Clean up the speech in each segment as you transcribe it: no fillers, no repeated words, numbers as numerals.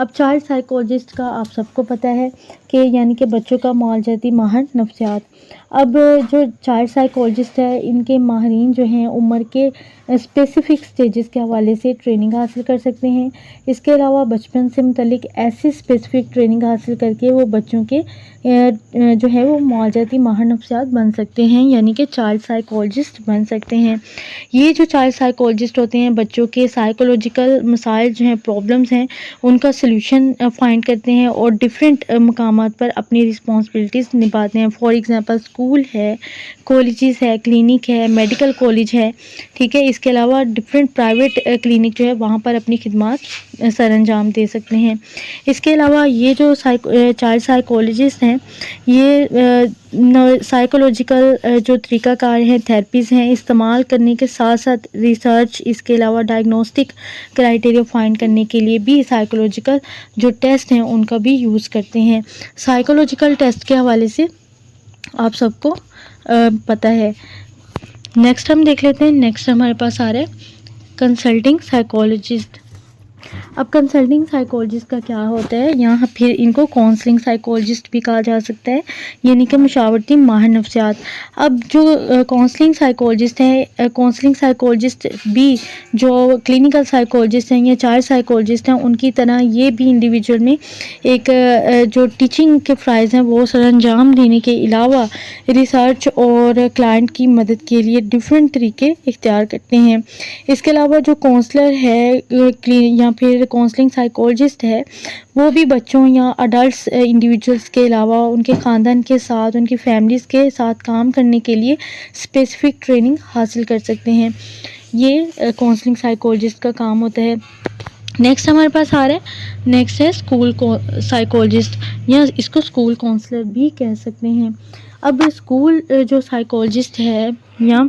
اب child psychologist کا آپ سب کو پتہ ہے کہ یعنی کہ بچوں کا معالجاتی ماہر نفسیات. اب جو چائلڈ سائیکولوجسٹ ہے ان کے ماہرین جو ہیں عمر کے اسپیسیفک سٹیجز کے حوالے سے ٹریننگ حاصل کر سکتے ہیں. اس کے علاوہ بچپن سے متعلق ایسی اسپیسیفک ٹریننگ حاصل کر کے وہ بچوں کے جو ہے وہ معالجاتی ماہر نفسیات بن سکتے ہیں یعنی کہ چائلڈ سائیکولوجسٹ بن سکتے ہیں. یہ جو چائلڈ سائیکولوجسٹ ہوتے ہیں بچوں کے سائیکولوجیکل مسائل جو ہیں پرابلمس ہیں ان کا سلوشن فائنڈ کرتے ہیں اور ڈفرینٹ مقامات پر اپنی رسپانسبلٹیز نبھاتے ہیں. فار ایگزامپل اسکول ہے, کالجز ہے, کلینک ہے, میڈیکل کالج ہے, ٹھیک ہے. اس کے علاوہ ڈفرینٹ پرائیویٹ کلینک جو ہے وہاں پر اپنی خدمات سر انجام دے سکتے ہیں. اس کے علاوہ یہ جو چائلڈ سائیکولوجسٹ ہیں یہ سائیکولوجیکل جو طریقہ کار ہیں تھراپیز ہیں استعمال کرنے کے ساتھ ساتھ ریسرچ, اس کے علاوہ ڈائگنوسٹک کرائٹیریا فائنڈ کرنے کے لیے بھی سائیکولوجیکل جو ٹیسٹ ہیں ان کا بھی یوز کرتے ہیں. سائیکولوجیکل ٹیسٹ کے حوالے سے آپ سب کو پتہ ہے. نیکسٹ ہم دیکھ لیتے ہیں. نیکسٹ ہمارے پاس آ رہا ہے کنسلٹنگ سائیکولوجسٹ. اب کنسلٹنگ سائیکولوجسٹ کا کیا ہوتا ہے, یہاں پھر ان کو کاؤنسلنگ سائیکولوجسٹ بھی کہا جا سکتا ہے یعنی کہ مشاورتی ماہر نفسیات. اب جو کاؤنسلنگ سائیکولوجسٹ ہے, کاؤنسلنگ سائیکولوجسٹ بھی جو کلینکل سائیکولوجسٹ ہیں یا چائلڈ سائیکولوجسٹ ہیں ان کی طرح یہ بھی انڈیویجول میں ایک جو ٹیچنگ کے فرائض ہیں وہ سر انجام دینے کے علاوہ ریسرچ اور کلائنٹ کی مدد کے لیے ڈفرینٹ طریقے اختیار کرتے ہیں. اس کے علاوہ جو کاؤنسلر ہے یا پھر کاؤنسلنگ سائیکولوجسٹ ہے وہ بھی بچوں یا اڈلٹس انڈیویجولس کے علاوہ ان کے خاندان کے ساتھ, ان کی فیملیز کے ساتھ کام کرنے کے لیے اسپیسیفک ٹریننگ حاصل کر سکتے ہیں. یہ کاؤنسلنگ سائیکولوجسٹ کا کام ہوتا ہے. نیکسٹ ہمارے پاس آ رہا ہے, نیکسٹ ہے اسکول سائیکولوجسٹ یا اس کو اسکول کاؤنسلر بھی کہہ سکتے ہیں. اب اسکول جو سائیکولوجسٹ ہے یا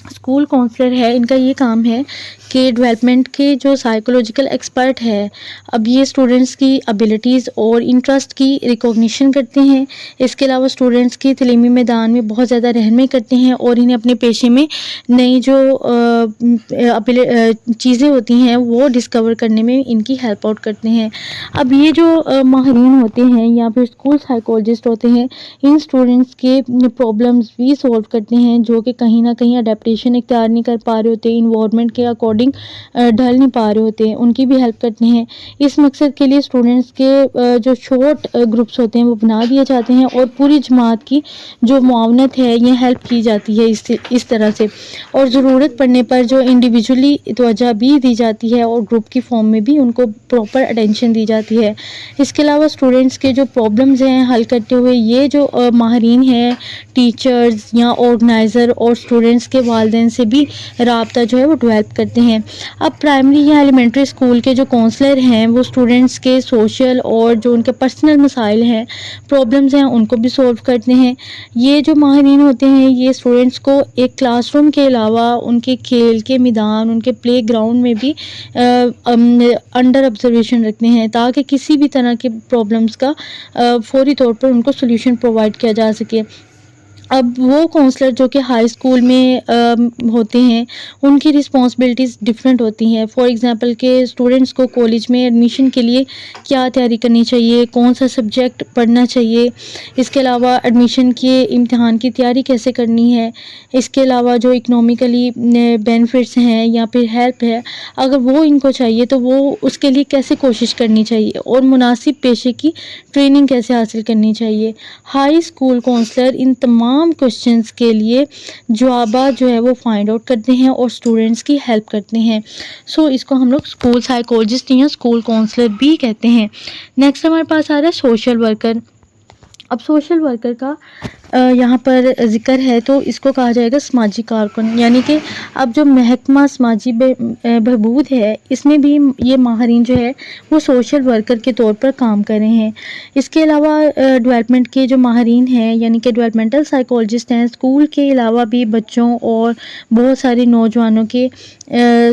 اسکول کاؤنسلر ہے ان کا یہ کام ہے کہ ڈیولپمنٹ کے جو سائیکولوجیکل ایکسپرٹ ہے اب یہ اسٹوڈنٹس کی ابیلٹیز اور انٹرسٹ کی ریکوگنیشن کرتے ہیں. اس کے علاوہ اسٹوڈنٹس کی تعلیمی میدان میں بہت زیادہ رہنمائی کرتے ہیں اور انہیں اپنے پیشے میں نئی جو چیزیں ہوتی ہیں وہ ڈسکور کرنے میں ان کی ہیلپ آؤٹ کرتے ہیں. اب یہ جو ماہرین ہوتے ہیں یا پھر اسکول سائیکولوجسٹ ہوتے ہیں ان اسٹوڈنٹس کے پرابلمس بھی سولو کرتے ہیں جو کہ کہیں نہ کہیں اڈیپٹیشن اختیار نہیں کر پا رہے ہوتے, انوائرمنٹ کے اکارڈنگ ڈھل نہیں پا رہے ہوتے ہیں, ان کی بھی ہیلپ کرتے ہیں. اس مقصد کے لیے اسٹوڈنٹس کے جو شارٹ گروپس ہوتے ہیں وہ بنا دیے جاتے ہیں اور پوری جماعت کی جو معاونت ہے یہ ہیلپ کی جاتی ہے اس طرح سے, اور ضرورت پڑنے پر جو انڈیویجولی توجہ بھی دی جاتی ہے اور گروپ کی فارم میں بھی ان کو پراپر اٹینشن دی جاتی ہے. اس کے علاوہ اسٹوڈنٹس کے جو پرابلمز ہیں حل کرتے ہوئے یہ جو ماہرین ہیں ٹیچرز یا آرگنائزر اور اسٹوڈنٹس کے والدین سے بھی رابطہ جو ہے وہ ڈیولپ کرتے ہیں. اب پرائمری یا ایلیمنٹری اسکول کے جو کاؤنسلر ہیں وہ اسٹوڈنٹس کے سوشل اور جو ان کے پرسنل مسائل ہیں پرابلمز ہیں ان کو بھی سولو کرتے ہیں. یہ جو ماہرین ہوتے ہیں یہ اسٹوڈنٹس کو ایک کلاس روم کے علاوہ ان کے کھیل کے میدان, ان کے پلے گراؤنڈ میں بھی انڈر آبزرویشن رکھتے ہیں تاکہ کسی بھی طرح کے پرابلمس کا فوری طور پر ان کو سولوشن پرووائڈ کیا جا سکے. اب وہ کاؤنسلر جو کہ ہائی اسکول میں ہوتے ہیں ان کی رسپانسبلٹیز ڈفرینٹ ہوتی ہیں. فار ایگزامپل کہ اسٹوڈنٹس کو کالج میں ایڈمیشن کے لیے کیا تیاری کرنی چاہیے, کون سا سبجیکٹ پڑھنا چاہیے, اس کے علاوہ ایڈمیشن کے امتحان کی تیاری کیسے کرنی ہے, اس کے علاوہ جو اکنومیکلی بینیفٹس ہیں یا پھر ہیلپ ہے اگر وہ ان کو چاہیے تو وہ اس کے لیے کیسے کوشش کرنی چاہیے اور مناسب پیشے کی ٹریننگ کیسے حاصل کرنی چاہیے. ہائی اسکول کاؤنسلر ان تمام کوشچنس کے لیے جوابات جو ہے وہ فائنڈ آؤٹ کرتے ہیں اور اسٹوڈنٹس کی ہیلپ کرتے ہیں. سو اس کو ہم لوگ اسکول سائیکولوجسٹ یا اسکول کاؤنسلر بھی کہتے ہیں. نیکسٹ ہمارے پاس آ رہا ہے سوشل ورکر. اب سوشل ورکر کا یہاں پر ذکر ہے تو اس کو کہا جائے گا سماجی کارکن, یعنی کہ اب جو محکمہ سماجی بہبود ہے اس میں بھی یہ ماہرین جو ہے وہ سوشل ورکر کے طور پر کام کر رہے ہیں. اس کے علاوہ ڈیولپمنٹ کے جو ماہرین ہیں یعنی کہ ڈیولپمنٹل سائیکولوجسٹ ہیں اسکول کے علاوہ بھی بچوں اور بہت سارے نوجوانوں کے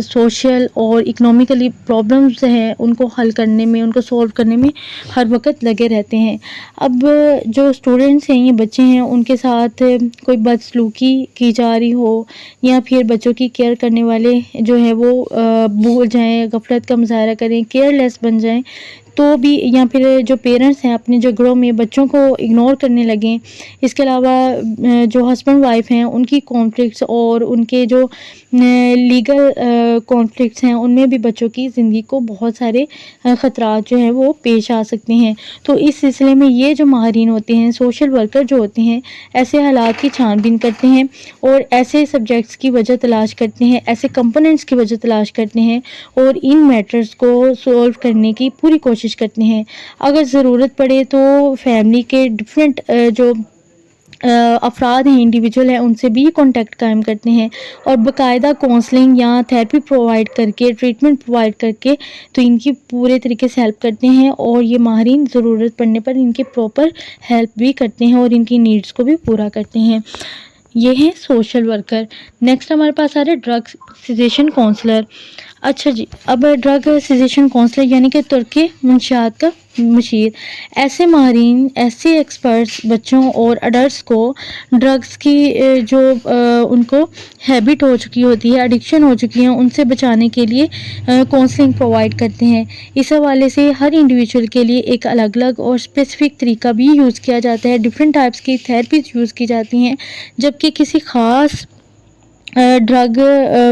سوشل اور اکنومیکلی پرابلمز ہیں ان کو حل کرنے میں, ان کو سولو کرنے میں ہر وقت لگے رہتے ہیں. اب جو اسٹوڈنٹس ہیں یہ بچے ہیں ان کے ساتھ کوئی بدسلوکی کی جا رہی ہو یا پھر بچوں کی کیئر کرنے والے جو ہے وہ بھول جائیں، غفلت کا مظاہرہ کریں، کیئر لیس بن جائیں تو بھی، یا پھر جو پیرنٹس ہیں اپنے جھگڑوں میں بچوں کو اگنور کرنے لگیں. اس کے علاوہ جو ہسبینڈ وائف ہیں ان کی کانفلکٹس اور ان کے جو لیگل کانفلکٹس ہیں ان میں بھی بچوں کی زندگی کو بہت سارے خطرات جو ہیں وہ پیش آ سکتے ہیں. تو اس سلسلے میں یہ جو ماہرین ہوتے ہیں، سوشل ورکر جو ہوتے ہیں، ایسے حالات کی چھان بین کرتے ہیں اور ایسے سبجیکٹس کی وجہ تلاش کرتے ہیں، ایسے کمپوننٹس کی وجہ تلاش کرتے ہیں اور ان میٹرز کو سولو کرنے کی پوری کوشش کرتے ہیں. اگر ضرورت پڑے تو فیملی کے ڈفرینٹ جو افراد ہیں، انڈیویجول ہیں، ان سے بھی کانٹیکٹ قائم کرتے ہیں اور باقاعدہ کونسلنگ یا تھراپی پرووائڈ کر کے، ٹریٹمنٹ پرووائڈ کر کے تو ان کی پورے طریقے سے ہیلپ کرتے ہیں اور یہ ماہرین ضرورت پڑنے پر ان کے پراپر ہیلپ بھی کرتے ہیں اور ان کی نیڈس کو بھی پورا کرتے ہیں. یہ ہیں سوشل ورکر. نیکسٹ ہمارے پاس آ رہا ہے ڈرگ سجیشن کونسلر. اچھا جی، اب ڈرگ سجیشن کونسلر یعنی کہ ترک منشیات کا مشیر. ایسے ماہرین، ایسے ایکسپرٹس بچوں اور اڈلٹس کو ڈرگس کی جو ان کو ہیبٹ ہو چکی ہوتی ہے، ایڈکشن ہو چکی ہیں، ان سے بچانے کے لیے کونسلنگ پرووائڈ کرتے ہیں. اس حوالے سے ہر انڈیویجول کے لیے ایک الگ الگ اور اسپیسیفک طریقہ بھی یوز کیا جاتا ہے. ڈفرینٹ ٹائپس کی تھراپیز یوز کی جاتی ہیں، جبکہ کسی خاص ڈرگ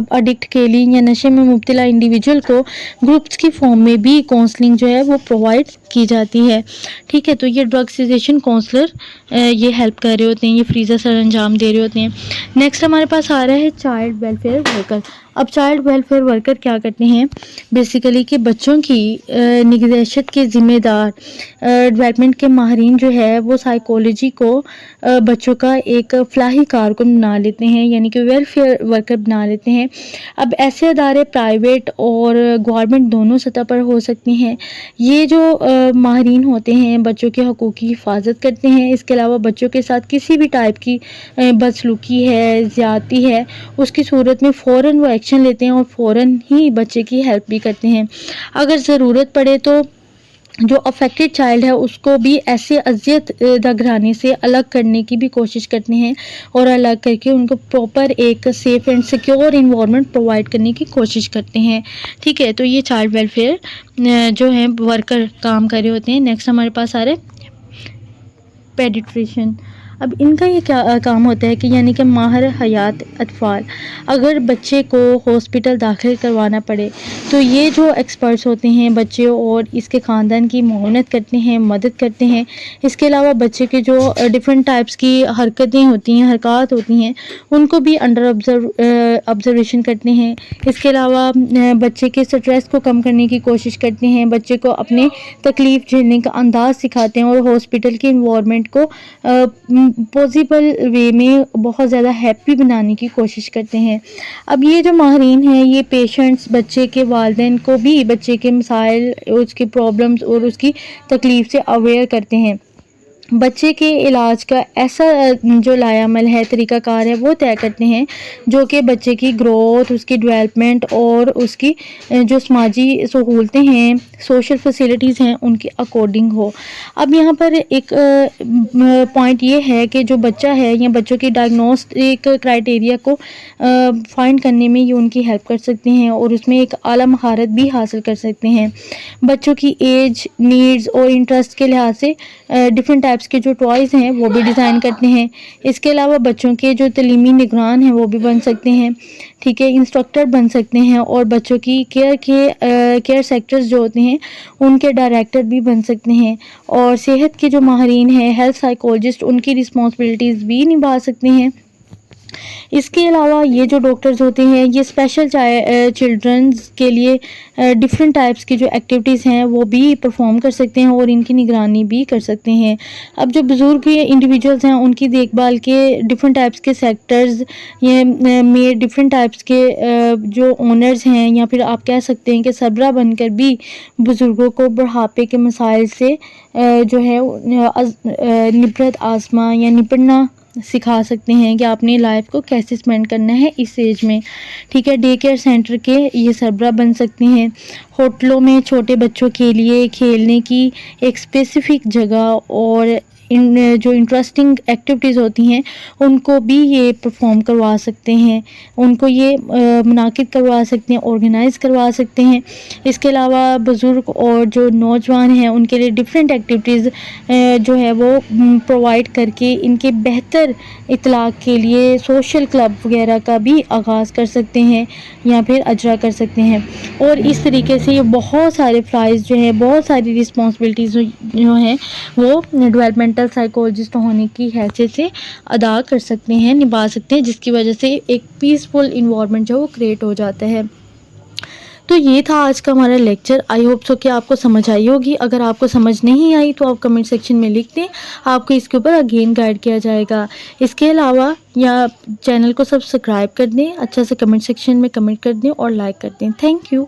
اڈکٹ کے لیے یا نشے میں مبتلا انڈیویجول کو گروپس کی فارم میں بھی کونسلنگ جو ہے وہ پرووائڈ کی جاتی ہے. ٹھیک ہے، تو یہ ڈرگ سجیشن کونسلر یہ ہیلپ کر رہے ہوتے ہیں، یہ فریضہ سر انجام دے رہے ہوتے ہیں. نیکسٹ ہمارے پاس آ رہا ہے چائلڈ ویلفیئر ورکر. اب چائلڈ ویلفیئر ورکر کیا کرتے ہیں؟ بیسیکلی کہ بچوں کی نگہداشت کے ذمہ دار ڈیولپمنٹ کے ماہرین جو ہے وہ سائیکولوجی کو بچوں کا ایک فلاحی کارکن بنا لیتے ہیں، یعنی کہ ویلفیئر ورکر بنا لیتے ہیں. اب ایسے ادارے پرائیویٹ اور گورنمنٹ دونوں سطح پر ہو سکتے ہیں. یہ جو ماہرین ہوتے ہیں بچوں کے حقوق کی حفاظت کرتے ہیں. اس کے علاوہ بچوں کے ساتھ کسی بھی ٹائپ کی بدسلوکی ہے، زیادتی ہے، اس کی صورت میں فوراً وہ ایکشن لیتے ہیں اور فوراً ہی بچے کی ہیلپ بھی کرتے ہیں. اگر ضرورت پڑے تو جو افیکٹڈ چائلڈ ہے اس کو بھی ایسے اذیت دہ گھرانے سے الگ کرنے کی بھی کوشش کرتے ہیں اور الگ کر کے ان کو پراپر ایک safe and secure environment provide کرنے کی کوشش کرتے ہیں. ٹھیک ہے، تو یہ چائلڈ ویلفیئر جو ہیں ورکر کام کر رہے ہوتے ہیں. نیکسٹ ہمارے پاس آ رہے پیڈیٹریشین. اب ان کا یہ کیا کام ہوتا ہے کہ یعنی کہ ماہر حیات اطفال. اگر بچے کو ہاسپٹل داخل کروانا پڑے تو یہ جو ایکسپرٹس ہوتے ہیں بچے اور اس کے خاندان کی معاونت کرتے ہیں، مدد کرتے ہیں. اس کے علاوہ بچے کے جو ڈفرینٹ ٹائپس کی حرکتیں ہوتی ہیں، حرکات ہوتی ہیں، ان کو بھی انڈر آبزرویشن کرتے ہیں. اس کے علاوہ بچے کے سٹریس کو کم کرنے کی کوشش کرتے ہیں، بچے کو اپنے تکلیف جھیلنے کا انداز سکھاتے ہیں اور ہاسپٹل کے انوائرمنٹ کو پازیبل وے میں بہت زیادہ ہیپی بنانے کی کوشش کرتے ہیں. اب یہ جو ماہرین ہیں یہ پیشنٹس، بچے کے والدین کو بھی بچے کے مسائل، اس کی پرابلمز اور اس کی تکلیف سے اویئر کرتے ہیں. بچے کے علاج کا ایسا جو لائعمل ہے، طریقہ کار ہے، وہ طے کرتے ہیں جو کہ بچے کی گروتھ، اس کی ڈیولپمنٹ اور اس کی جو سماجی سہولتیں ہیں، سوشل فیسلٹیز ہیں، ان کے اکارڈنگ ہو. اب یہاں پر ایک پوائنٹ یہ ہے کہ جو بچہ ہے یا بچوں کی ڈائگنوسٹک کرائٹیریا کو فائنڈ کرنے میں یہ ان کی ہیلپ کر سکتے ہیں اور اس میں ایک اعلیٰ مہارت بھی حاصل کر سکتے ہیں. بچوں کی ایج، نیڈز اور انٹرسٹ کے لحاظ سے ڈفرینٹ ٹائپس کے جو ٹوائز ہیں وہ بھی ڈیزائن کرتے ہیں. اس کے علاوہ بچوں کے جو تعلیمی نگران ہیں وہ بھی بن سکتے ہیں. ٹھیک ہے، انسٹرکٹر بن سکتے ہیں اور بچوں کی کیئر سیکٹرز جو ہوتے ہیں ان کے ڈائریکٹر بھی بن سکتے ہیں. اور صحت کے جو ماہرین ہیں، ہیلتھ سائیکولوجسٹ، ان کی رسپانسبلٹیز بھی نبھا سکتے ہیں. اس کے علاوہ یہ جو ڈاکٹرز ہوتے ہیں یہ اسپیشل چلڈرنز کے لیے ڈفرینٹ ٹائپس کی جو ایکٹیویٹیز ہیں وہ بھی پرفارم کر سکتے ہیں اور ان کی نگرانی بھی کر سکتے ہیں. اب جو بزرگ انڈیویجولز ہیں ان کی دیکھ بھال کے ڈفرینٹ ٹائپس کے سیکٹرز میں ڈفرینٹ ٹائپس کے جو اونرز ہیں یا پھر آپ کہہ سکتے ہیں کہ سربراہ بن کر بھی بزرگوں کو بڑھاپے کے مسائل سے جو ہے نبرد آزما یا نپٹنا سکھا سکتے ہیں کہ آپ نے لائف کو کیسے اسپینڈ کرنا ہے اس ایج میں. ٹھیک ہے، ڈے کیئر سینٹر کے یہ سربراہ بن سکتے ہیں. ہوٹلوں میں چھوٹے بچوں کے لیے کھیلنے کی ایک اسپیسیفک جگہ اور جو انٹرسٹنگ ایکٹیویٹیز ہوتی ہیں ان کو بھی یہ پرفارم کروا سکتے ہیں، ان کو یہ منعقد کروا سکتے ہیں، آرگنائز کروا سکتے ہیں۔ اس کے علاوہ بزرگ اور جو نوجوان ہیں ان کے لیے ڈفرینٹ ایکٹیویٹیز جو ہے وہ پرووائڈ کر کے ان کے بہتر اطلاع کے لیے سوشل کلب وغیرہ کا بھی آغاز کر سکتے ہیں یا پھر اجرا کر سکتے ہیں۔ اور اس طریقے سے یہ بہت سارے فلائز جو ہیں، بہت ساری رسپانسبلٹیز جو ہیں وہ ڈیولپمنٹل سائیکولوجسٹ ہونے کی حیثیت سے ادا کر سکتے ہیں، نبھا سکتے ہیں، جس کی وجہ سے ایک پیسفل انوائرمنٹ جو وہ کریٹ ہو جاتا ہے۔ تو یہ تھا آج کا ہمارا لیکچر۔ آئی ہوپ سو کہ آپ کو سمجھ آئی ہوگی۔ اگر آپ کو سمجھ نہیں آئی تو آپ کمنٹ سیکشن میں لکھ دیں، آپ کو اس کے اوپر اگین گائیڈ کیا جائے گا۔ اس کے علاوہ یا چینل کو سبسکرائب کر دیں، اچھا سے کمنٹ سیکشن میں کمنٹ کر دیں اور لائک کر دیں۔ Thank you.